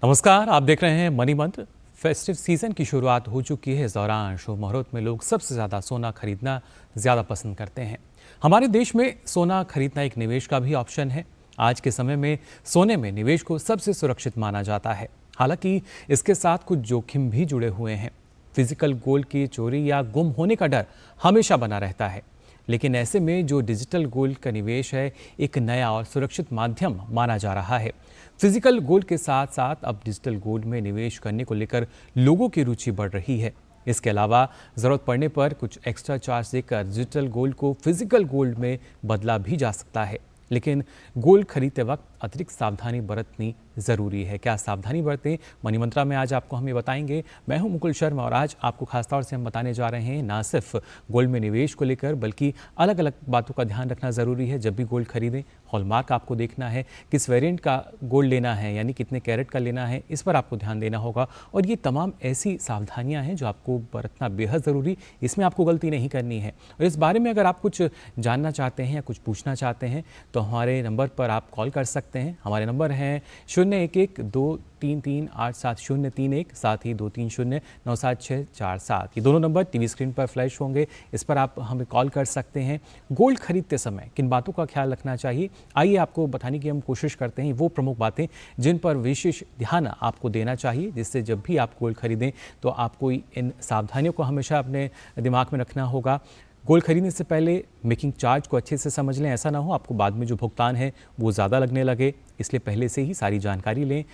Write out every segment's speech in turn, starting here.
नमस्कार, आप देख रहे हैं मनी मंत्र। फेस्टिव सीजन की शुरुआत हो चुकी है। इस दौरान शुभ मुहूर्त में लोग सबसे ज़्यादा सोना खरीदना ज़्यादा पसंद करते हैं। हमारे देश में सोना खरीदना एक निवेश का भी ऑप्शन है। आज के समय में सोने में निवेश को सबसे सुरक्षित माना जाता है। हालांकि इसके साथ कुछ जोखिम भी जुड़े हुए हैं। फिजिकल गोल्ड की चोरी या गुम होने का डर हमेशा बना रहता है। लेकिन ऐसे में जो डिजिटल गोल्ड का निवेश है, एक नया और सुरक्षित माध्यम माना जा रहा है। फिजिकल गोल्ड के साथ साथ अब डिजिटल गोल्ड में निवेश करने को लेकर लोगों की रुचि बढ़ रही है। इसके अलावा ज़रूरत पड़ने पर कुछ एक्स्ट्रा चार्ज देकर डिजिटल गोल्ड को फिजिकल गोल्ड में बदला भी जा सकता है। लेकिन गोल्ड खरीदते वक्त अतिरिक्त सावधानी बरतनी ज़रूरी है। क्या सावधानी बरतें, मनी मंत्रा में आज आपको हम ये बताएंगे। मैं हूं मुकुल शर्मा और आज आपको खासतौर से हम बताने जा रहे हैं ना सिर्फ गोल्ड में निवेश को लेकर, बल्कि अलग अलग बातों का ध्यान रखना ज़रूरी है जब भी गोल्ड खरीदें। हॉलमार्क आपको देखना है, किस वेरिएंट का गोल्ड लेना है, यानी कितने कैरेट का लेना है, इस पर आपको ध्यान देना होगा। और ये तमाम ऐसी सावधानियाँ हैं जो आपको बरतना बेहद ज़रूरी, इसमें आपको गलती नहीं करनी है। और इस बारे में अगर आप कुछ जानना चाहते हैं या कुछ पूछना चाहते हैं तो हमारे नंबर पर आप कॉल कर सकते हैं। हमारे नंबर हैं 0112338731, साथ ही 23097647। ये दोनों नंबर टीवी स्क्रीन पर फ्लैश होंगे, इस पर आप हमें कॉल कर सकते हैं। गोल्ड खरीदते समय किन बातों का ख्याल रखना चाहिए, आइए आपको बताने की हम कोशिश करते हैं वो प्रमुख बातें जिन पर विशेष ध्यान आपको देना चाहिए, जिससे जब भी आप गोल्ड खरीदें तो आपको इन सावधानियों को हमेशा अपने दिमाग में रखना होगा। गोल्ड खरीदने से पहले मेकिंग चार्ज को अच्छे से समझ लें, ऐसा ना हो आपको बाद में जो भुगतान है वो ज़्यादा लगने लगे। इसलिए पहले से ही सारी जानकारी लें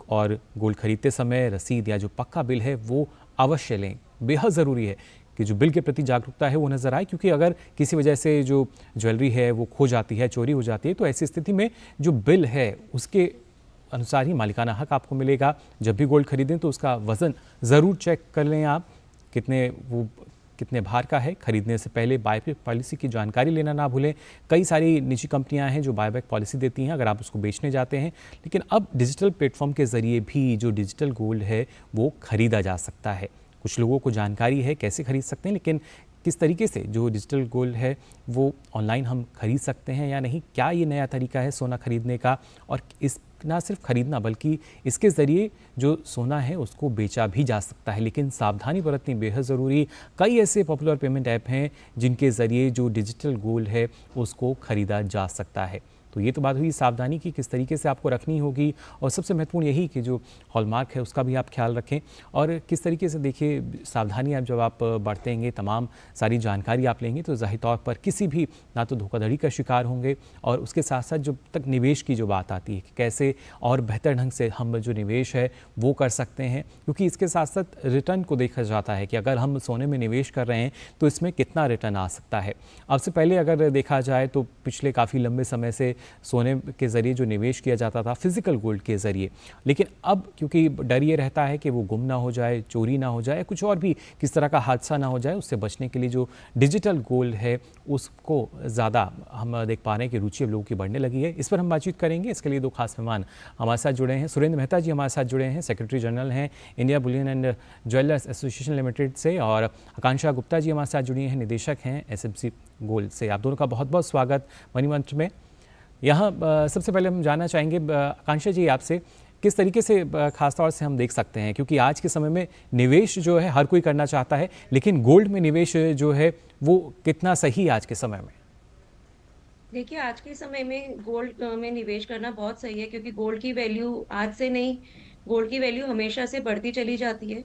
और गोल्ड खरीदते समय रसीद या जो पक्का बिल है वो अवश्य लें। बेहद ज़रूरी है कि जो बिल के प्रति जागरूकता है वो नज़र आए, क्योंकि अगर किसी वजह से जो ज्वेलरी है वो खो जाती है, चोरी हो जाती है, तो ऐसी स्थिति में जो बिल है उसके अनुसार ही मालिकाना हक आपको मिलेगा। जब भी गोल्ड खरीदें तो उसका वज़न ज़रूर चेक कर लें आप, कितने भार का है। खरीदने से पहले बायबैक पॉलिसी की जानकारी लेना ना भूलें। कई सारी निजी कंपनियां हैं जो बायबैक पॉलिसी देती हैं अगर आप उसको बेचने जाते हैं। लेकिन अब डिजिटल प्लेटफॉर्म के ज़रिए भी जो डिजिटल गोल्ड है वो खरीदा जा सकता है। कुछ लोगों को जानकारी है कैसे खरीद सकते हैं, लेकिन किस तरीके से जो डिजिटल गोल्ड है वो ऑनलाइन हम खरीद सकते हैं या नहीं, क्या ये नया तरीका है सोना खरीदने का। और इस ना सिर्फ खरीदना बल्कि इसके ज़रिए जो सोना है उसको बेचा भी जा सकता है, लेकिन सावधानी बरतनी बेहद ज़रूरी। कई ऐसे पॉपुलर पेमेंट ऐप हैं जिनके ज़रिए जो डिजिटल गोल्ड है उसको खरीदा जा सकता है। तो ये तो बात हुई सावधानी की, किस तरीके से आपको रखनी होगी। और सबसे महत्वपूर्ण यही कि जो हॉलमार्क है उसका भी आप ख्याल रखें। और किस तरीके से देखिए सावधानी आप जब आप बरतेंगे, तमाम सारी जानकारी आप लेंगे तो ज़ाहिर तौर पर किसी भी ना तो धोखाधड़ी का शिकार होंगे, और उसके साथ साथ जब तक निवेश की जो बात आती है कि कैसे और बेहतर ढंग से हम जो निवेश है वो कर सकते हैं, क्योंकि इसके साथ साथ रिटर्न को देखा जाता है कि अगर हम सोने में निवेश कर रहे हैं तो इसमें कितना रिटर्न आ सकता है। अब से पहले अगर देखा जाए तो पिछले काफ़ी लंबे समय से सोने के ज़रिए जो निवेश किया जाता था फिजिकल गोल्ड के ज़रिए, लेकिन अब क्योंकि डर ये रहता है कि वो गुम ना हो जाए, चोरी ना हो जाए, कुछ और भी किस तरह का हादसा ना हो जाए, उससे बचने के लिए जो डिजिटल गोल्ड है उसको ज़्यादा हम देख पा रहे हैं कि रुचि अब लोगों की बढ़ने लगी है। इस पर हम बातचीत करेंगे। इसके लिए दो खास मेहमान हमारे साथ जुड़े हैं। सुरेंद्र मेहता जी हमारे साथ जुड़े हैं, सेक्रेटरी जनरल हैं India Boolean and jewellers association limited से, और आकांक्षा गुप्ता जी हमारे साथ जुड़ी हैं, निदेशक हैं एसएमसी गोल्ड से। आप दोनों का बहुत बहुत स्वागत मनी मंत्र में। यहाँ सबसे पहले हम जानना चाहेंगे आकांक्षा जी आपसे, किस तरीके से खासतौर से हम देख सकते हैं, क्योंकि आज के समय में निवेश जो है हर कोई करना चाहता है, लेकिन गोल्ड में निवेश जो है वो कितना सही है आज के समय में? देखिए, आज के समय में गोल्ड में निवेश करना बहुत सही है, क्योंकि गोल्ड की वैल्यू आज से नहीं, गोल्ड की वैल्यू हमेशा से बढ़ती चली जाती है।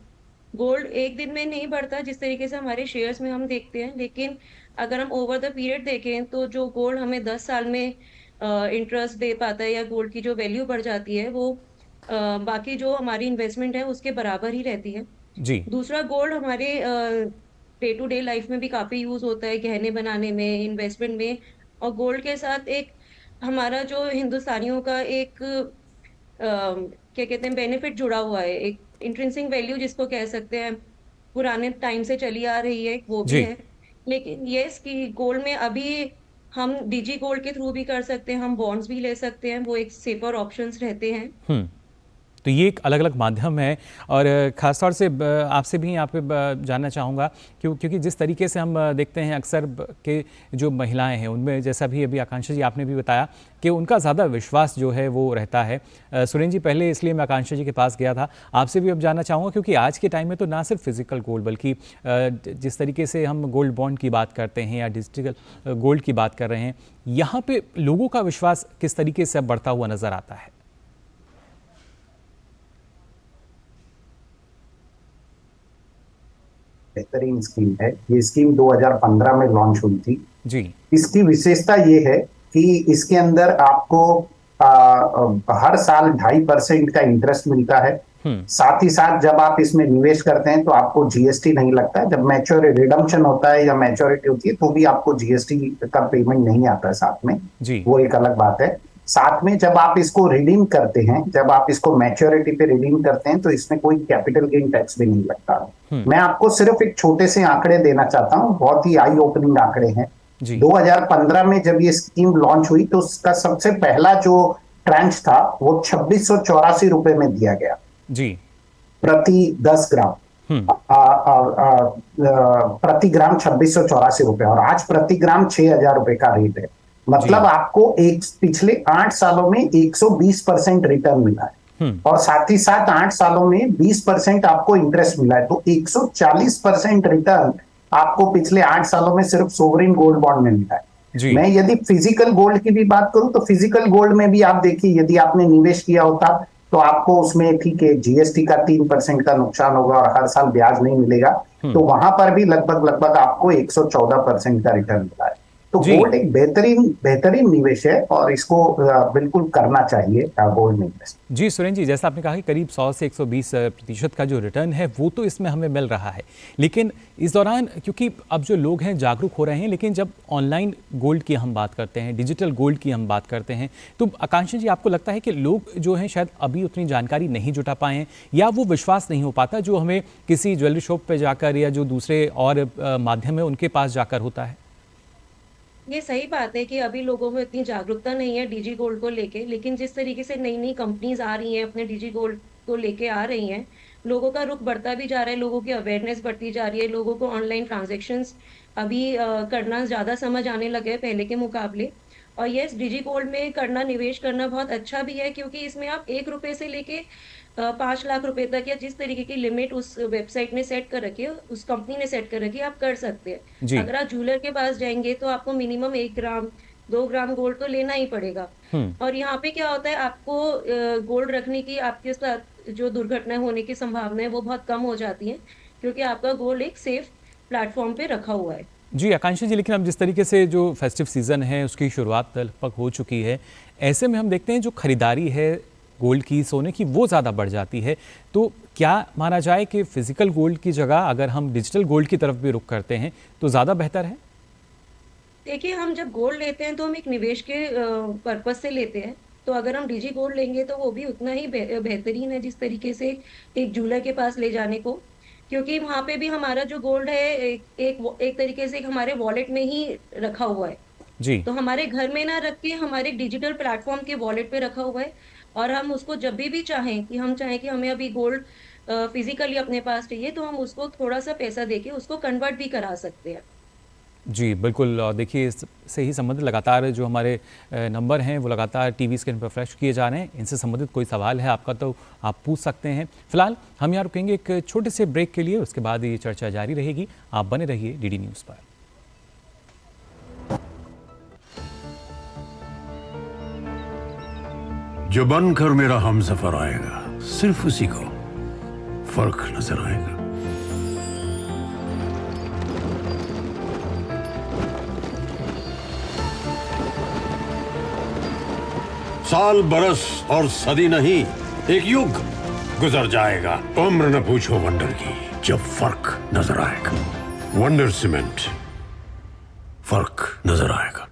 गोल्ड एक दिन में नहीं बढ़ता जिस तरीके से हमारे शेयर्स में हम देखते हैं, लेकिन अगर हम ओवर द पीरियड देखें तो जो गोल्ड हमें 10 साल में इंटरेस्ट दे पाता है या गोल्ड की जो वैल्यू बढ़ जाती है वो बाकी जो हमारी इन्वेस्टमेंट है उसके बराबर ही रहती है। जी। दूसरा, गोल्ड हमारे डे टू डे लाइफ में भी काफ़ी यूज़ होता है, गहने बनाने में, इन्वेस्टमेंट में। और गोल्ड के साथ एक हमारा जो हिंदुस्तानियों का एक क्या कहते हैं बेनिफिट जुड़ा हुआ है, एक इंट्रिंसिक वैल्यू जिसको कह सकते हैं, पुराने टाइम से चली आ रही है, वो भी जी। है। लेकिन यस कि गोल्ड में अभी हम डिजी गोल्ड के थ्रू भी कर सकते हैं, हम बॉन्ड्स भी ले सकते हैं, वो एक सेफर ऑप्शंस रहते हैं। हम्म। तो ये एक अलग अलग माध्यम है। और ख़ासतौर से आपसे भी यहाँ पे जानना चाहूँगा क्योंकि जिस तरीके से हम देखते हैं अक्सर के जो महिलाएं हैं उनमें, जैसा भी अभी आकांक्षा जी आपने भी बताया कि उनका ज़्यादा विश्वास जो है वो रहता है। सुरेंद्र जी, पहले इसलिए मैं आकांक्षा जी के पास गया था, आपसे भी अब जानना चाहूँगा क्योंकि आज के टाइम में तो ना सिर्फ फिजिकल गोल्ड बल्कि जिस तरीके से हम गोल्ड बॉन्ड की बात करते हैं या डिजिटल गोल्ड की बात कर रहे हैं, यहाँ पे लोगों का विश्वास किस तरीके से अब बढ़ता हुआ नजर आता है? बेहतरीन स्कीम है। ये स्कीम 2015 में लॉन्च हुई थी जी। इसकी विशेषता ये है कि इसके अंदर आपको हर साल 2.5% का इंटरेस्ट मिलता है। साथ ही साथ जब आप इसमें निवेश करते हैं तो आपको जीएसटी नहीं लगता है। जब मैच्योरिटी रिडम्पशन होता है या मैच्योरिटी होती है तो भी आपको जीएसटी का पेमेंट नहीं आता है साथ में जी। वो एक अलग बात है। साथ में जब आप इसको रिडीम करते हैं, जब आप इसको मैच्योरिटी पे रिडीम करते हैं तो इसमें कोई कैपिटल गेन टैक्स भी नहीं लगता। मैं आपको सिर्फ एक छोटे से आंकड़े देना चाहता हूं, बहुत ही आई ओपनिंग आंकड़े हैं। 2015 में जब ये स्कीम लॉन्च हुई तो उसका सबसे पहला जो ट्रांच था वो 2684 रुपए में दिया गया जी, प्रति 10 ग्राम। प्रति ग्राम 2684 रुपए और आज प्रति ग्राम 6000 रुपए का रेट है। मतलब आपको पिछले 8 सालों में 120% रिटर्न मिला है और साथ ही साथ 8 सालों में 20% आपको इंटरेस्ट मिला है। तो 140% रिटर्न आपको पिछले 8 सालों में सिर्फ सोवरेन गोल्ड बॉन्ड में मिला है। मैं यदि फिजिकल गोल्ड की भी बात करूं तो फिजिकल गोल्ड में भी आप देखिए, यदि आपने निवेश किया होता तो आपको उसमें ठीक है जीएसटी का 3% का नुकसान होगा और हर साल ब्याज नहीं मिलेगा, तो वहां पर भी लगभग आपको 114% का रिटर्न मिला है। तो गोल्ड एक बेहतरीन निवेश है और इसको बिल्कुल करना चाहिए गोल्ड में इन्वेस्ट। जी सुरेंद्र जी, जैसा आपने कहा कि करीब 100 से 120% का जो रिटर्न है वो तो इसमें हमें मिल रहा है, लेकिन इस दौरान क्योंकि अब जो लोग हैं जागरूक हो रहे हैं, लेकिन जब ऑनलाइन गोल्ड की हम बात करते हैं, डिजिटल गोल्ड की हम बात करते हैं, तो आकांक्षा जी आपको लगता है कि लोग जो हैं शायद अभी उतनी जानकारी नहीं जुटा पाए हैं या वो विश्वास नहीं हो पाता जो हमें किसी ज्वेलरी शॉप पर जाकर या जो दूसरे और माध्यम है उनके पास जाकर होता है? ये सही बात है कि अभी लोगों में इतनी जागरूकता नहीं है डिजी गोल्ड को लेके, लेकिन जिस तरीके से नई नई कंपनीज आ रही हैं अपने डिजी गोल्ड को लेके आ रही हैं, लोगों का रुख बढ़ता भी जा रहा है, लोगों की अवेयरनेस बढ़ती जा रही है, लोगों को ऑनलाइन ट्रांजैक्शंस अभी करना ज़्यादा समझ आने लगे हैं पहले के मुकाबले। और यस, डिजी गोल्ड में करना, निवेश करना बहुत अच्छा भी है क्योंकि इसमें आप 1 रुपए से लेके 5 लाख रुपए तक या जिस तरीके की लिमिट उस वेबसाइट ने सेट कर रखी है, उस कंपनी ने सेट कर रखी है, आप कर सकते हैं। अगर आप ज्वेलर के पास जाएंगे तो आपको मिनिमम 1 ग्राम 2 ग्राम गोल्ड तो लेना ही पड़ेगा। और यहाँ पे क्या होता है, आपको गोल्ड रखने की, आपके साथ जो दुर्घटना होने की संभावना है वो बहुत कम हो जाती है क्योंकि आपका गोल्ड एक सेफ प्लेटफॉर्म पे रखा हुआ है। जी आकांक्षा जी, लेकिन अब जिस तरीके से जो फेस्टिव सीजन है उसकी शुरुआत लगभग हो चुकी है, ऐसे में हम देखते हैं जो खरीदारी है गोल्ड की, सोने की, वो ज़्यादा बढ़ जाती है। तो क्या माना जाए कि फिजिकल गोल्ड की जगह अगर हम डिजिटल गोल्ड की तरफ भी रुख करते हैं तो ज़्यादा बेहतर है? देखिए, हम जब गोल्ड लेते हैं तो हम एक निवेश के पर्पज से लेते हैं, तो अगर हम डिजी गोल्ड लेंगे तो वो भी उतना ही बेहतरीन है जिस तरीके से एक ज्वेलर के पास ले जाने को, क्योंकि वहां पे भी हमारा जो गोल्ड है एक तरीके से हमारे वॉलेट में ही रखा हुआ है जी। तो हमारे घर में ना रख के हमारे डिजिटल प्लेटफॉर्म के वॉलेट पे रखा हुआ है और हम उसको जब भी चाहें कि हमें अभी गोल्ड फिजिकली अपने पास चाहिए तो हम उसको थोड़ा सा पैसा देके उसको कन्वर्ट भी करा सकते हैं। जी बिल्कुल, देखिए इससे ही संबंधित लगातार जो हमारे नंबर हैं वो लगातार टीवी स्क्रीन पर फ्लैश किए जा रहे हैं। इनसे संबंधित कोई सवाल है आपका तो आप पूछ सकते हैं। फिलहाल हम यहाँ रुकेंगे एक छोटे से ब्रेक के लिए, उसके बाद ये चर्चा जारी रहेगी। आप बने रहिए डीडी न्यूज़ पर। जो बनकर मेरा हमसफर आएगा सिर्फ उसी को फर्क नजर आएगा। साल बरस और सदी नहीं, एक युग गुजर जाएगा। उम्र न पूछो वंडर की, जब फर्क नजर आएगा। वंडर सीमेंट, फर्क नजर आएगा।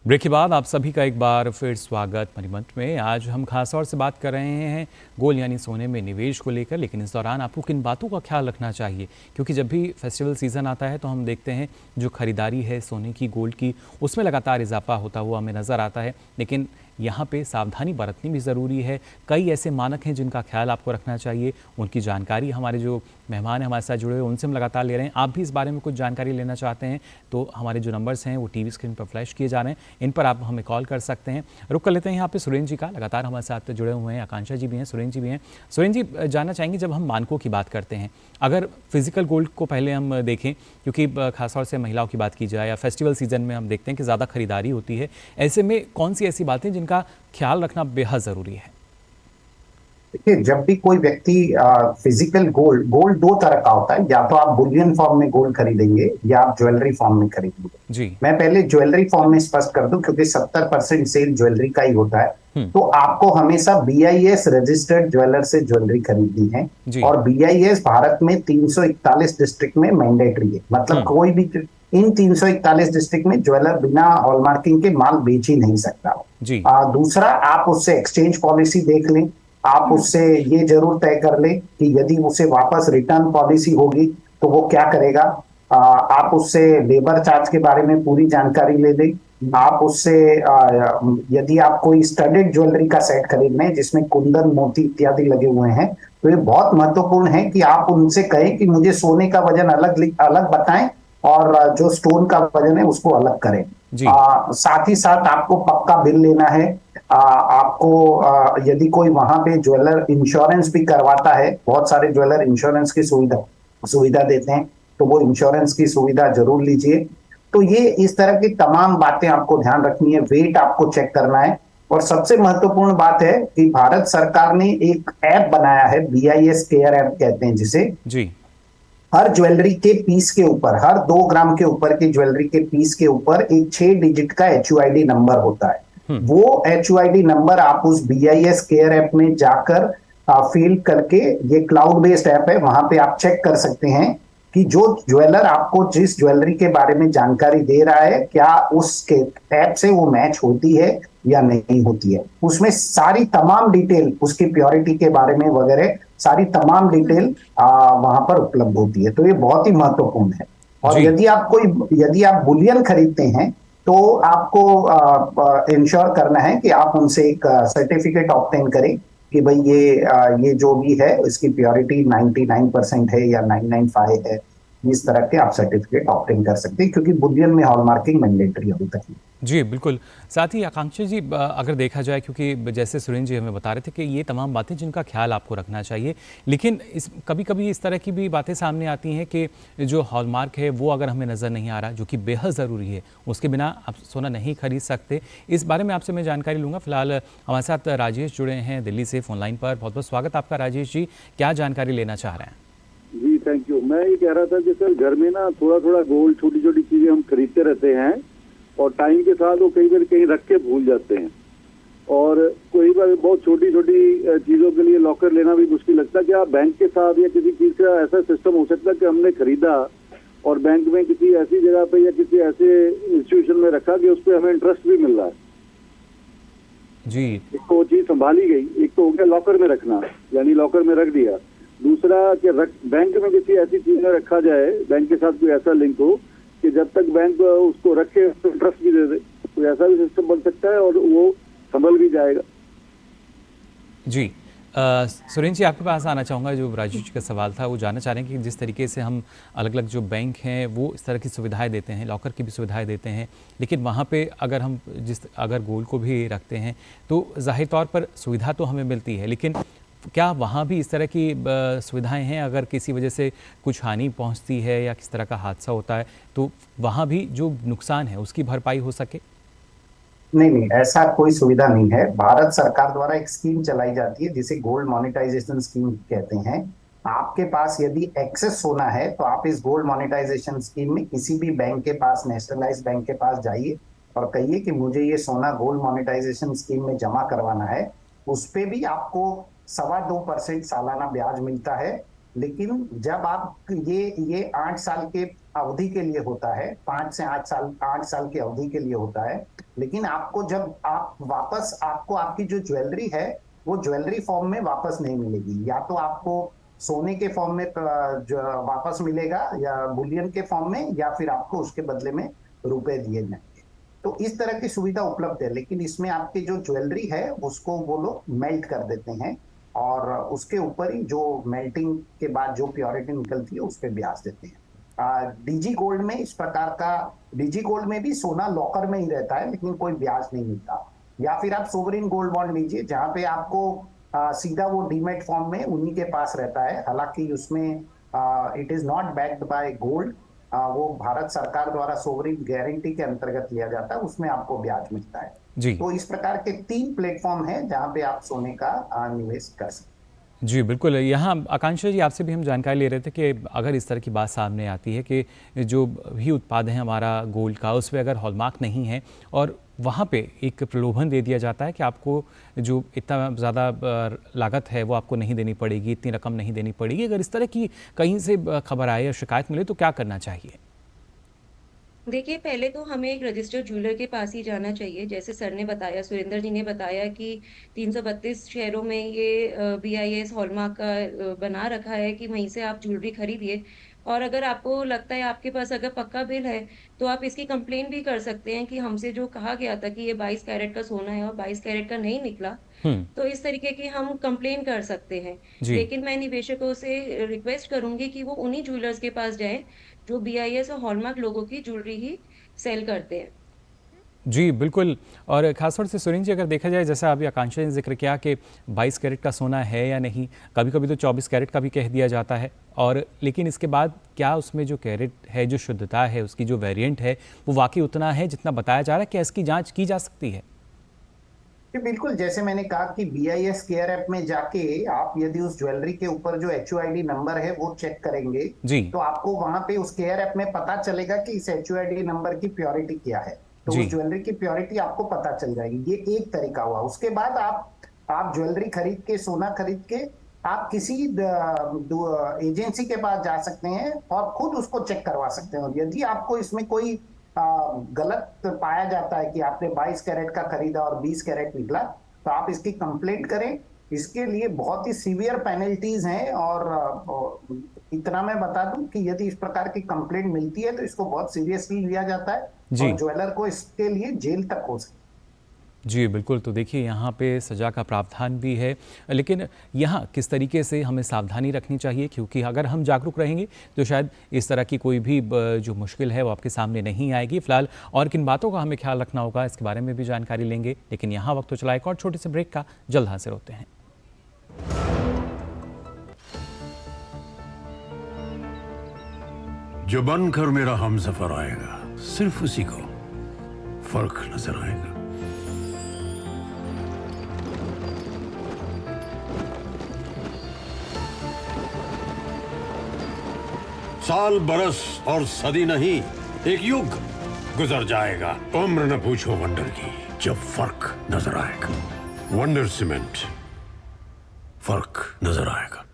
ब्रेक के बाद आप सभी का एक बार फिर स्वागत मणिमंत्र में। आज हम खास तौर से बात कर रहे हैं गोल्ड यानी सोने में निवेश को लेकर, लेकिन इस दौरान आपको किन बातों का ख्याल रखना चाहिए, क्योंकि जब भी फेस्टिवल सीज़न आता है तो हम देखते हैं जो खरीदारी है सोने की, गोल्ड की, उसमें लगातार इजाफा होता हुआ हमें नज़र आता है। लेकिन यहाँ पे सावधानी बरतनी भी ज़रूरी है। कई ऐसे मानक हैं जिनका ख्याल आपको रखना चाहिए, उनकी जानकारी हमारे जो मेहमान हैं हमारे साथ जुड़े हुए उनसे हम लगातार ले रहे हैं। आप भी इस बारे में कुछ जानकारी लेना चाहते हैं तो हमारे जो नंबर्स हैं वो टीवी स्क्रीन पर फ्लैश किए जा रहे हैं, इन पर आप हमें कॉल कर सकते हैं। रुक कर लेते हैं यहाँ पे सुरेंद्र जी का, लगातार हमारे साथ जुड़े हुए हैं। आकांक्षा जी भी हैं, सुरेंद्र जी भी हैं। सुरेंद्र जी, जानना चाहेंगे जब हम मानकों की बात करते हैं, अगर फिजिकल गोल्ड को पहले हम देखें, क्योंकि खासतौर से महिलाओं की बात की जाए या फेस्टिवल सीजन में हम देखते हैं कि ज़्यादा खरीदारी होती है, ऐसे में कौन सी ऐसी बातें जिनका ख्याल रखना बेहद ज़रूरी है? देखिए, जब भी कोई व्यक्ति फिजिकल गोल्ड दो तरह का होता है, या तो आप बुलियन फॉर्म में गोल्ड खरीदेंगे या आप ज्वेलरी फॉर्म में खरीदेंगे जी। मैं पहले ज्वेलरी फॉर्म में स्पष्ट कर दूं, क्योंकि 70% सेल ज्वेलरी का ही होता है। तो आपको हमेशा BIS रजिस्टर्ड ज्वेलर से ज्वेलरी खरीदनी है, और BIS भारत में 341 डिस्ट्रिक्ट में मैंडेटरी है। मतलब कोई भी इन 341 डिस्ट्रिक्ट में ज्वेलर बिना हॉलमार्किंग के माल बेच ही नहीं सकता। दूसरा, आप उससे एक्सचेंज पॉलिसी देख लें। आप उससे ये जरूर तय कर लें कि यदि उसे वापस रिटर्न पॉलिसी होगी तो वो क्या करेगा। आप उससे लेबर चार्ज के बारे में पूरी जानकारी ले लें। आप उससे यदि आप कोई स्टडेड ज्वेलरी का सेट खरीद रहे हैं जिसमें कुंदन, मोती इत्यादि लगे हुए हैं, तो ये बहुत महत्वपूर्ण है कि आप उनसे कहें कि मुझे सोने का वजन अलग बताएं और जो स्टोन का वजन है उसको अलग करें। साथ ही साथ आपको पक्का बिल लेना है। आपको यदि कोई वहां पे ज्वेलर इंश्योरेंस भी करवाता है, बहुत सारे ज्वेलर इंश्योरेंस की सुविधा देते हैं, तो वो इंश्योरेंस की सुविधा जरूर लीजिए। तो ये इस तरह की तमाम बातें आपको ध्यान रखनी है। वेट आपको चेक करना है, और सबसे महत्वपूर्ण बात है कि भारत सरकार ने एक ऐप बनाया है, BIS केयर ऐप कहते हैं जिसे। जी। हर ज्वेलरी के पीस के ऊपर, हर 2 ग्राम के ऊपर की ज्वेलरी के पीस के ऊपर एक 6 डिजिट का HUID नंबर होता है। वो HUID नंबर आप उस BIS केयर ऐप में जाकर फील करके, ये क्लाउड बेस्ड ऐप है, वहां पे आप चेक कर सकते हैं कि जो ज्वेलर आपको जिस ज्वेलरी के बारे में जानकारी दे रहा है, क्या उसके ऐप से वो मैच होती है या नहीं होती है। उसमें सारी तमाम डिटेल, उसकी प्योरिटी के बारे में वगैरह सारी तमाम डिटेल वहां पर उपलब्ध होती है। तो ये बहुत ही महत्वपूर्ण है। और यदि आप बुलियन खरीदते हैं तो आपको इंश्योर करना है कि आप उनसे एक सर्टिफिकेट ऑब्टेन करें कि भाई ये जो भी है इसकी प्योरिटी 99% है या 995 है। इस तरह के आप सर्टिफिकेट ऑब्टेन कर सकते हैं, क्योंकि बुलियन में हॉलमार्किंग मैंडेटरी होता है। जी बिल्कुल। साथ ही आकांक्षा जी, अगर देखा जाए, क्योंकि जैसे सुरेंद्र जी हमें बता रहे थे कि ये तमाम बातें जिनका ख्याल आपको रखना चाहिए, लेकिन कभी कभी इस तरह की भी बातें सामने आती हैं कि जो हॉलमार्क है वो अगर हमें नज़र नहीं आ रहा, जो कि बेहद ज़रूरी है, उसके बिना आप सोना नहीं खरीद सकते। इस बारे में आपसे मैं जानकारी लूँगा। फिलहाल हमारे साथ राजेश जुड़े हैं दिल्ली से फ़ोन लाइन पर। बहुत बहुत स्वागत आपका राजेश जी, क्या जानकारी लेना चाह रहे हैं? जी थैंक यू। मैं ये कह रहा था कि सर, घर में ना थोड़ा थोड़ा गोल्ड, छोटी छोटी चीजें हम खरीदते रहते हैं, और टाइम के साथ वो कई बार कहीं रख के भूल जाते हैं, और कई बार बहुत छोटी छोटी चीजों के लिए लॉकर लेना भी मुश्किल लगता है। क्या बैंक के साथ या किसी चीज का ऐसा सिस्टम हो सकता है कि हमने खरीदा और बैंक में किसी ऐसी जगह पे या किसी ऐसे इंस्टीट्यूशन में रखा कि उस पर हमें इंटरेस्ट भी मिल रहा है? जी। एक तो वो चीज संभाली गई, एक तो हो गया लॉकर में रखना, यानी लॉकर में रख दिया। दूसरा कि बैंक में किसी ऐसी चीज में रखा जाए, बैंक के साथ कोई ऐसा लिंक हो कि जब तक बैंक उसको रखे इंटरेस्ट भी दे दे, तो ऐसा भी सिस्टम बन सकता है और वो संभल भी जाएगा। जी सुरेंद्र जी, आपके पास आना चाहूँगा। जो राजेश जी का सवाल था वो जानना चाह रहे हैं कि जिस तरीके से हम अलग अलग जो बैंक हैं वो इस तरह की सुविधाएं देते हैं, लॉकर की भी सुविधाएं देते हैं, लेकिन वहाँ पे अगर हम अगर गोल्ड को भी रखते हैं तो जाहिर तौर पर सुविधा तो हमें मिलती है, लेकिन क्या वहाँ भी इस तरह की सुविधाएं हैं? अगर किसी वजह से कुछ हानि पहुँचती है या किस तरह का हादसा होता है तो वहाँ भी जो नुकसान है उसकी भरपाई हो सके? नहीं, ऐसा कोई सुविधा नहीं है। भारत सरकार द्वारा एक स्कीम चलाई जाती है जिसे गोल्ड मोनेटाइजेशन स्कीम कहते हैं। आपके पास यदि एक्सेस सोना है तो आप इस गोल्ड मोनेटाइजेशन स्कीम में किसी भी बैंक के पास, नेशनलाइज्ड बैंक के पास जाइए और कहिए कि मुझे ये सोना गोल्ड मोनेटाइजेशन स्कीम में जमा करवाना है। उस पे भी आपको 2.25% सालाना ब्याज मिलता है। लेकिन जब आप ये 8 साल के अवधि के लिए होता है, 5 से 8 साल की अवधि के लिए होता है। लेकिन आपको जब आप वापस, आपको आपकी जो ज्वेलरी है वो ज्वेलरी फॉर्म में वापस नहीं मिलेगी, या तो आपको सोने के फॉर्म में वापस मिलेगा या बुलियन के फॉर्म में, या फिर आपको उसके बदले में रुपए दिए जाएंगे। तो इस तरह की सुविधा उपलब्ध है, लेकिन इसमें आपकी जो ज्वेलरी है उसको वो लोग मेल्ट कर देते हैं और उसके ऊपर ही जो मेल्टिंग के बाद जो प्योरिटी निकलती है उस पर ब्याज देते हैं। डीजी गोल्ड में इस प्रकार का, डीजी गोल्ड में भी सोना लॉकर में ही रहता है लेकिन कोई ब्याज नहीं मिलता। या फिर आप सोवरिन गोल्ड बॉन्ड लीजिए जहां पे आपको सीधा वो डीमेट फॉर्म में उन्हीं के पास रहता है, हालांकि उसमें it is not backed by gold, वो भारत सरकार द्वारा सोवरिन गारंटी के अंतर्गत लिया जाता है, उसमें आपको ब्याज मिलता है जी। तो इस प्रकार के 3 प्लेटफॉर्म हैं जहां पे आप सोने का निवेश कर सकते हैं। जी बिल्कुल, यहाँ आकांक्षा जी आपसे भी हम जानकारी ले रहे थे कि अगर इस तरह की बात सामने आती है कि जो भी उत्पाद है हमारा गोल्ड का उस पर अगर हॉलमार्क नहीं है और वहाँ पे एक प्रलोभन दे दिया जाता है कि आपको जो इतना ज़्यादा लागत है वो आपको नहीं देनी पड़ेगी, इतनी रकम नहीं देनी पड़ेगी, अगर इस तरह की कहीं से खबर आए या शिकायत मिले तो क्या करना चाहिए? देखिए, पहले तो हमें एक रजिस्टर्ड ज्वेलर के पास ही जाना चाहिए। जैसे सर ने बताया, सुरेंद्र जी ने बताया कि 332 शहरों में ये BIS हॉलमार्क का बना रखा है कि वहीं से आप ज्वेलरी खरीदिए। और अगर आपको लगता है आपके पास अगर पक्का बिल है, तो आप इसकी कंप्लेन भी कर सकते हैं कि हमसे जो कहा गया था कि ये 22 कैरेट का सोना है और 22 कैरेट का नहीं निकला। तो इस तरीके की हम कंप्लेन कर सकते हैं। जी। लेकिन मैं निवेशकों से रिक्वेस्ट करूंगी कि वो उन्हीं ज्वेलर्स के पास जाएं जो BIS और हॉलमार्क लोगों की ज्वेलरी ही सेल करते हैं। जी बिल्कुल, और ख़ासतौर से सुरेंद्र जी अगर देखा जाए जैसा अभी आकांक्षा ने जिक्र किया कि 22 कैरेट का सोना है या नहीं, कभी कभी तो 24 कैरेट का भी कह दिया जाता है, और लेकिन इसके बाद क्या उसमें जो कैरेट है, जो शुद्धता है, उसकी जो वेरिएंट है वो वाकई उतना है जितना बताया जा रहा है? क्या इसकी जाँच की जा सकती है? बिल्कुल, जैसे मैंने कहा कि BIS केयर ऐप में जाके आप यदि उस ज्वेलरी के ऊपर जो HUID नंबर है वो चेक करेंगे जी। तो आपको वहां पे उस केयर ऐप में पता चलेगा कि इस HUID नंबर की प्योरिटी क्या है, तो जी। उस ज्वेलरी की प्योरिटी आपको पता चल जाएगी। ये एक तरीका हुआ। उसके बाद आप ज्वेलरी खरीद के, सोना खरीद के आप किसी एजेंसी के पास जा सकते हैं और खुद उसको चेक करवा सकते हैं। और यदि आपको इसमें कोई गलत पाया जाता है कि आपने 22 कैरेट का खरीदा और 20 कैरेट निकला, तो आप इसकी कंप्लेंट करें। इसके लिए बहुत ही सीवियर पेनल्टीज हैं और इतना मैं बता दूं कि यदि इस प्रकार की कंप्लेंट मिलती है तो इसको बहुत सीरियसली लिया जाता है और ज्वेलर को इसके लिए जेल तक हो सकती है। जी बिल्कुल, तो देखिए यहाँ पे सज़ा का प्रावधान भी है, लेकिन यहाँ किस तरीके से हमें सावधानी रखनी चाहिए, क्योंकि अगर हम जागरूक रहेंगे तो शायद इस तरह की कोई भी जो मुश्किल है वो आपके सामने नहीं आएगी। फिलहाल और किन बातों का हमें ख्याल रखना होगा इसके बारे में भी जानकारी लेंगे, लेकिन यहाँ वक्त तो चला एक और छोटे से ब्रेक का, जल्द हाजिर होते हैं। जो बनकर मेरा हमसफर आएगा सिर्फ उसी को फर्क नजर आएगा। साल बरस और सदी नहीं, एक युग गुजर जाएगा। उम्र न पूछो वंडर की, जब फर्क नजर आएगा। वंडर सीमेंट, फर्क नजर आएगा।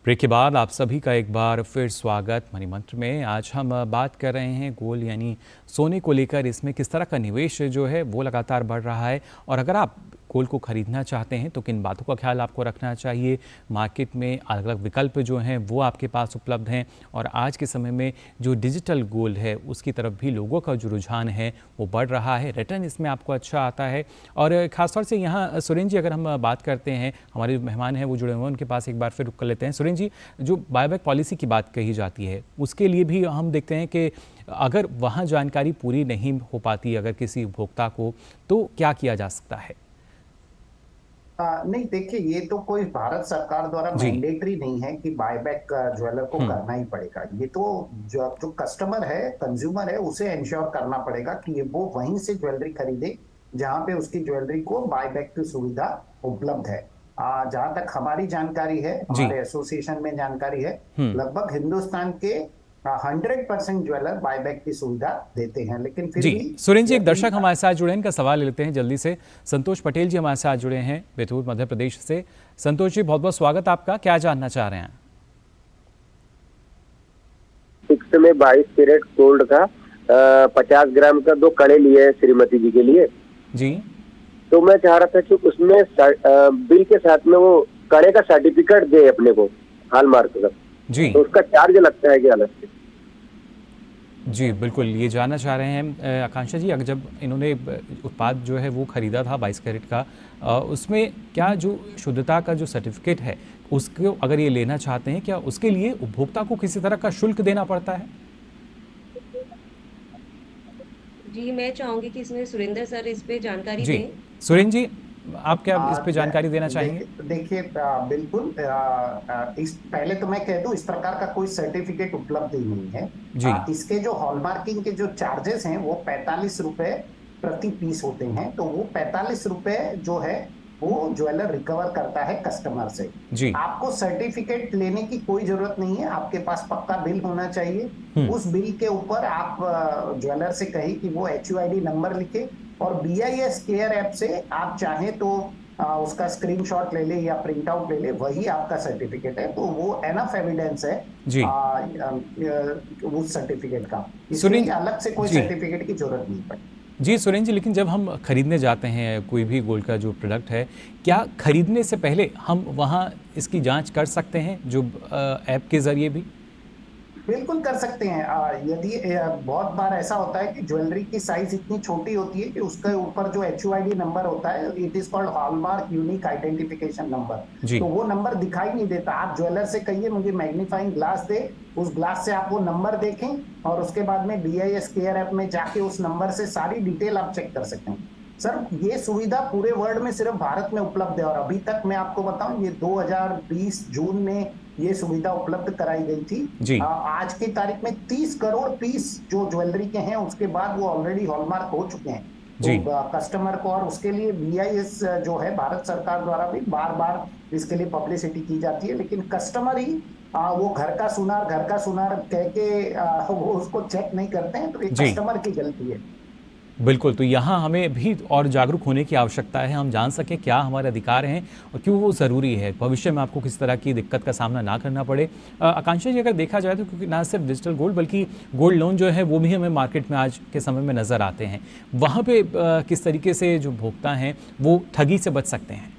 ब्रेक के बाद आप सभी का एक बार फिर स्वागत मनी मंत्र में। आज हम बात कर रहे हैं गोल्ड यानी सोने को लेकर। इसमें किस तरह का निवेश जो है वो लगातार बढ़ रहा है, और अगर आप गोल्ड को खरीदना चाहते हैं तो किन बातों का ख्याल आपको रखना चाहिए। मार्केट में अलग अलग विकल्प जो हैं वो आपके पास उपलब्ध हैं, और आज के समय में जो डिजिटल गोल्ड है उसकी तरफ भी लोगों का जो रुझान है वो बढ़ रहा है। रिटर्न इसमें आपको अच्छा आता है। और ख़ासतौर से यहाँ सुरेंद्र जी अगर हम बात करते हैं, हमारे मेहमान हैं वो जुड़े हुए हैं, उनके पास एक बार फिर रुक कर लेते हैं। सुरेंद्र जी, जो बायबैक पॉलिसी की बात कही जाती है उसके लिए भी हम देखते हैं कि अगर वहाँ जानकारी पूरी नहीं हो पाती अगर किसी उपभोक्ता को, तो क्या किया जा सकता है? नहीं, देखिए, ये तो कोई भारत सरकार द्वारा मैंडेटरी नहीं है कि बायबैक ज्वेलर को करना ही पड़ेगा। ये तो जो कस्टमर है, कंज्यूमर है, उसे इंश्योर करना पड़ेगा कि वो वहीं से ज्वेलरी खरीदे जहां पे उसकी ज्वेलरी को बायबैक की सुविधा उपलब्ध है। जहां तक हमारी जानकारी है, हमारे एसोसिएशन में जानकारी है, लगभग हिंदुस्तान के 100% ज्वेलर बायबैक की सुविधा देते हैं। लेकिन फिर भी सुरेंद्र जी, एक दर्शक हमारे साथ जुड़े हैं, इनका सवाल ले लेते हैं जल्दी से। संतोष पटेल जी हमारे साथ जुड़े हैं बैतूल मध्य प्रदेश से। संतोष जी, बहुत बहुत स्वागत आपका। क्या जानना चाह रहे हैं? फिक्स में 22 कैरेट गोल्ड का 50 ग्राम का 2 कड़े लिए हैं श्रीमती जी के लिए जी। तो मैं चाह रहा था कि उसमें बिल के साथ में वो कड़े का सर्टिफिकेट दे अपने को, हॉलमार्क का जी, तो उसका चार्ज लगता है क्या अलग से? जी बिल्कुल, ये जानना चाह रहे हैं आकांक्षा जी, अगर जब इन्होंने उत्पाद जो है वो ख़रीदा था 22 कैरेट का, उसमें क्या जो शुद्धता का जो सर्टिफिकेट है उसको अगर ये लेना चाहते हैं, क्या उसके लिए उपभोक्ता को किसी तरह का शुल्क देना पड़ता है? जी, मैं चाहूंगी कि इसमें सुरेंद्र सर इस पे जानकारी जी, दें। सुरेंद्र जी, आप क्या इस पे जानकारी देना चाहेंगे? देखिए बिल्कुल, इस पहले तो मैं कह दूं इस प्रकार का कोई सर्टिफिकेट उपलब्ध ही नहीं है। जी। इसके जो हॉलमार्किंग के जो चार्जेस हैं वो 45 रुपए प्रति पीस होते हैं, तो वो 45 रुपए जो है वो ज्वेलर रिकवर करता है कस्टमर से। जी। आपको सर्टिफिकेट लेने की कोई जरूरत नहीं है, आपके पास पक्का बिल होना चाहिए। उस बिल के ऊपर आप ज्वेलर से कहिए कि वो HUID नंबर लिखे, और BIS केयर ऐप से आप चाहें तो उसका स्क्रीनशॉट ले ले या प्रिंट आउट ले ले, वही आपका सर्टिफिकेट है, तो वो एनफ एविडेंस है जी। उस सर्टिफिकेट का। इसलिए सुरेंद्र अलग से कोई जी। सर्टिफिकेट की जरूरत नहीं पड़ती। जी सुरेंद्र जी, लेकिन जब हम खरीदने जाते हैं कोई भी गोल्ड का जो प्रोडक्ट है, क्या खरीदने से पहले हम वहाँ इसकी जांच कर सकते हैं जो ऐप के ज़रिए भी? बिल्कुल कर सकते हैं। यदि बहुत बार ऐसा होता है कि ज्वेलरी की साइज इतनी छोटी होती है कि उसके ऊपर जो HUID नंबर होता है, it is called hallmark unique identification number, तो वो नंबर दिखाई नहीं देता। आप ज्वेलर से कहिए मुझे मैग्नीफाइंग ग्लास दे, उस ग्लास से आप वो नंबर देखें और उसके बाद में BIS केयर ऐप में जाके उस नंबर से सारी डिटेल आप चेक कर सकते हैं। सर, ये सुविधा पूरे वर्ल्ड में सिर्फ भारत में उपलब्ध है, और अभी तक मैं आपको बताऊं ये 2020 जून में ये सुविधा उपलब्ध कराई गई थी। आज की तारीख में 30 करोड़ पीस जो ज्वेलरी के हैं उसके बाद वो ऑलरेडी हॉलमार्क हो चुके हैं तो कस्टमर को, और उसके लिए BIS जो है भारत सरकार द्वारा भी बार बार इसके लिए पब्लिसिटी की जाती है, लेकिन कस्टमर ही वो घर का सुनार कह के वो उसको चेक नहीं करते हैं, तो ये कस्टमर की गलती है। बिल्कुल, तो यहाँ हमें भी और जागरूक होने की आवश्यकता है, हम जान सकें क्या हमारे अधिकार हैं और क्यों वो ज़रूरी है, भविष्य में आपको किस तरह की दिक्कत का सामना ना करना पड़े। आकांक्षा जी, अगर देखा जाए तो क्योंकि ना सिर्फ डिजिटल गोल्ड बल्कि गोल्ड लोन जो है वो भी हमें मार्केट में आज के समय में नज़र आते हैं, वहाँ पे किस तरीके से जो भोक्ता हैं वो ठगी से बच सकते हैं?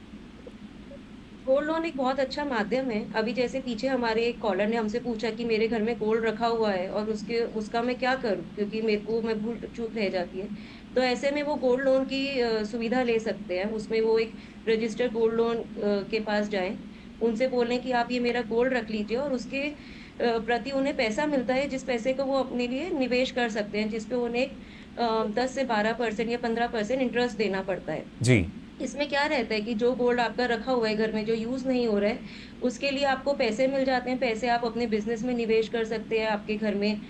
गोल्ड लोन एक बहुत अच्छा माध्यम है। अभी जैसे पीछे हमारे एक कॉलर ने हमसे पूछा कि मेरे घर में गोल्ड रखा हुआ है और उसका मैं क्या करूं, क्योंकि मैं भूल चूक रह जाती है। तो ऐसे में वो गोल्ड लोन की सुविधा ले सकते हैं। उसमें वो एक रजिस्टर्ड गोल्ड लोन के पास जाएं, उनसे बोलें कि आप ये मेरा गोल्ड रख लीजिए, और उसके प्रति उन्हें पैसा मिलता है, जिस पैसे को वो अपने लिए निवेश कर सकते हैं, जिसपे उन्हें 10 से 12% या 15% इंटरेस्ट देना पड़ता है। जी। इसमें क्या रहता है कि जो गोल्ड आपका रखा हुआ है घर में, जो यूज नहीं हो रहा है, उसके लिए आपको पैसे मिल जाते हैं। पैसे आप अपने बिजनेस में निवेश कर सकते हैं। आपके घर में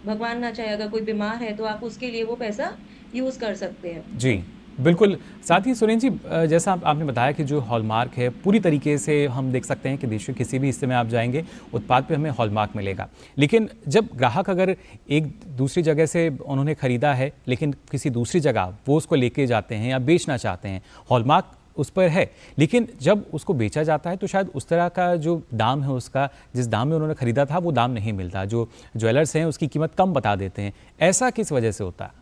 भगवान ना चाहे अगर कोई बीमार है तो आप उसके लिए वो पैसा यूज कर सकते हैं। जी बिल्कुल। साथ ही सुरेंद्र जी, जैसा आपने बताया कि जो हॉलमार्क है पूरी तरीके से हम देख सकते हैं कि देश के किसी भी हिस्से में आप जाएंगे उत्पाद पे हमें हॉलमार्क मिलेगा, लेकिन जब ग्राहक अगर एक दूसरी जगह से उन्होंने ख़रीदा है लेकिन किसी दूसरी जगह वो उसको लेके जाते हैं या बेचना चाहते हैं, हॉलमार्क उस पर है, लेकिन जब उसको बेचा जाता है तो शायद उस तरह का जो दाम है उसका, जिस दाम में उन्होंने ख़रीदा था वो दाम नहीं मिलता, जो ज्वेलर्स हैं उसकी कीमत कम बता देते हैं। ऐसा किस वजह से होता है?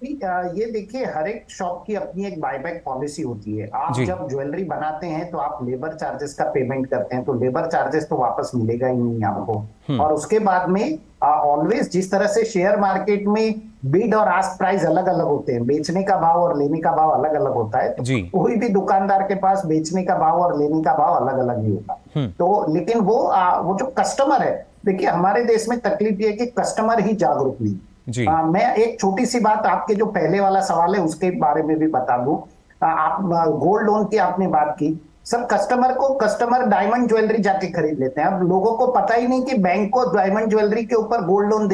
ये देखिए, हर एक शॉप की अपनी एक बायबैक पॉलिसी होती है। आप जब ज्वेलरी बनाते हैं तो आप लेबर चार्जेस का पेमेंट करते हैं, तो लेबर चार्जेस तो वापस मिलेगा ही नहीं आपको। और उसके बाद में ऑलवेज जिस तरह से शेयर मार्केट में बिड और आस्क प्राइस अलग अलग होते हैं, बेचने का भाव और लेने का भाव अलग अलग होता है, तो कोई भी दुकानदार के पास बेचने का भाव और लेने का भाव अलग अलग ही होगा। तो लेकिन वो जो कस्टमर है, देखिए हमारे देश में तकलीफ ये है कि कस्टमर ही जागरूक नहीं। मैं एक छोटी सी बात आपके जो पहले वाला सवाल है उसके बारे में भी बता दूं। आप गोल्ड लोन की आपने बात की, सर कस्टमर डायमंड ज्वेलरी जाके खरीद लेते हैं। अब लोगों को पता ही नहीं कि बैंक को डायमंड ज्वेलरी के ऊपर गोल्ड लोन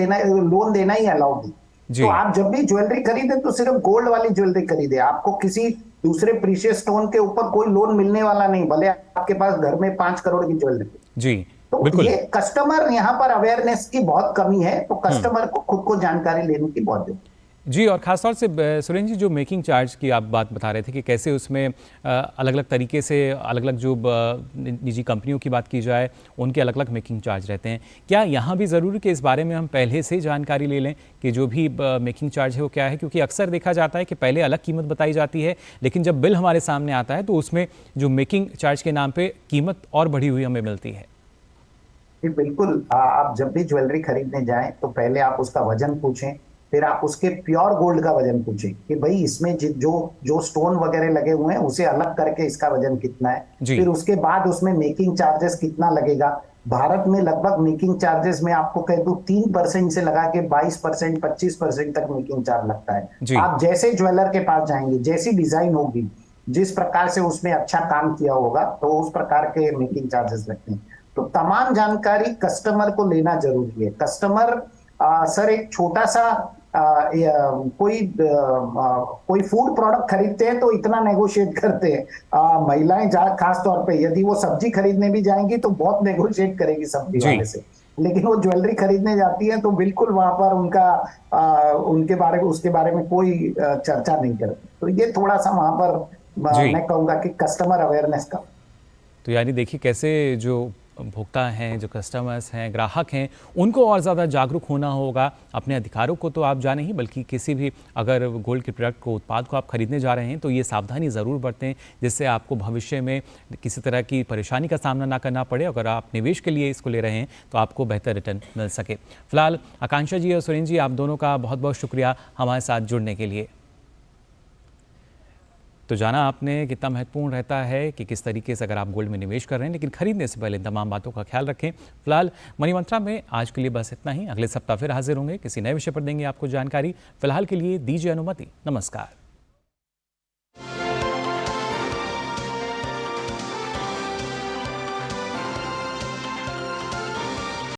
देना ही अलाउड है। तो आप जब भी ज्वेलरी खरीदे तो सिर्फ गोल्ड वाली ज्वेलरी खरीदे, आपको किसी दूसरे प्रीशियस स्टोन के ऊपर कोई लोन मिलने वाला नहीं, भले आपके पास घर में 5 करोड़ की ज्वेलरी। जी तो ये कस्टमर यहाँ पर अवेयरनेस की बहुत कमी है, तो कस्टमर को खुद को जानकारी लेने की बहुत जरूरत है। जी, और ख़ासतौर से सुरेंद्र जी, जो मेकिंग चार्ज की आप बात बता रहे थे कि कैसे उसमें अलग अलग तरीके से अलग अलग जो निजी कंपनियों की बात की जाए उनके अलग अलग मेकिंग चार्ज रहते हैं, क्या यहाँ भी ज़रूरी कि इस बारे में हम पहले से जानकारी ले लें कि जो भी मेकिंग चार्ज है वो क्या है? क्योंकि अक्सर देखा जाता है कि पहले अलग कीमत बताई जाती है, लेकिन जब बिल हमारे सामने आता है तो उसमें जो मेकिंग चार्ज के नाम पर कीमत और बढ़ी हुई हमें मिलती है। जी बिल्कुल। आप जब भी ज्वेलरी खरीदने जाएं तो पहले आप उसका वजन पूछें, फिर आप उसके प्योर गोल्ड का वजन पूछें कि भाई इसमें जो जो स्टोन वगैरह लगे हुए हैं उसे अलग करके इसका वजन कितना है। जी। फिर उसके बाद उसमें मेकिंग चार्जेस कितना लगेगा। भारत में लगभग मेकिंग चार्जेस में आपको कह दूं 3% से लगा के 22%, 25% तक मेकिंग चार्ज लगता है। जी। आप जैसे ज्वेलर के पास जाएंगे, जैसी डिजाइन होगी, जिस प्रकार से उसमें अच्छा काम किया होगा, तो उस प्रकार के मेकिंग चार्जेस लगते हैं। तो तमाम जानकारी कस्टमर को लेना जरूरी है। कस्टमर सर एक छोटा सा कोई फूड प्रोडक्ट खरीदते हैं तो इतना नेगोशिएट करते हैं। महिलाएं खास तौर पे यदि वो सब्जी खरीदने भी जाएंगी तो बहुत नेगोशिएट करेगी सब्जी जी। वाले से, लेकिन वो ज्वेलरी खरीदने जाती है तो बिल्कुल वहां पर उसके बारे में कोई चर्चा नहीं करती। तो ये थोड़ा सा वहां पर जी। मैं कहूंगा कि कस्टमर अवेयरनेस का। तो यानी देखिए कैसे जो भोक्ता हैं, जो कस्टमर्स हैं, ग्राहक हैं, उनको और ज़्यादा जागरूक होना होगा। अपने अधिकारों को तो आप जाने ही, बल्कि किसी भी अगर गोल्ड के प्रोडक्ट को, उत्पाद को आप खरीदने जा रहे हैं तो ये सावधानी ज़रूर बरतें, जिससे आपको भविष्य में किसी तरह की परेशानी का सामना ना करना पड़े। अगर आप निवेश के लिए इसको ले रहे हैं तो आपको बेहतर रिटर्न मिल सके। फिलहाल आकांक्षा जी और सुरेंद्र जी, आप दोनों का बहुत बहुत शुक्रिया हमारे साथ जुड़ने के लिए। तो जाना आपने कितना महत्वपूर्ण रहता है कि किस तरीके से अगर आप गोल्ड में निवेश कर रहे हैं, लेकिन खरीदने से पहले तमाम बातों का ख्याल रखें। फिलहाल मनी मंत्रा में आज के लिए बस इतना ही। अगले सप्ताह फिर हाजिर होंगे, किसी नए विषय पर देंगे आपको जानकारी। फिलहाल के लिए दीजिए अनुमति। नमस्कार।